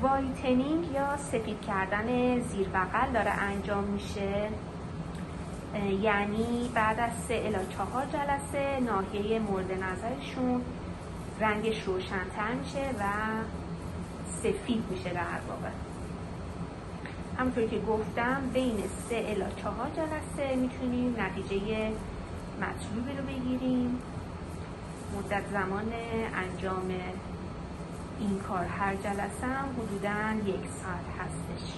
وایتنینگ یا سفید کردن زیر بغل داره انجام میشه، یعنی بعد از 3 الی 4 جلسه ناحیه مورد نظرشون رنگش روشن‌تر میشه و سفید میشه در واقع. همونطور که گفتم بین 3 الی 4 جلسه میتونیم نتیجه مطلوبی رو بگیریم. مدت زمان انجام این کار هر جلسه هم حدوداً 1 ساعت هستش.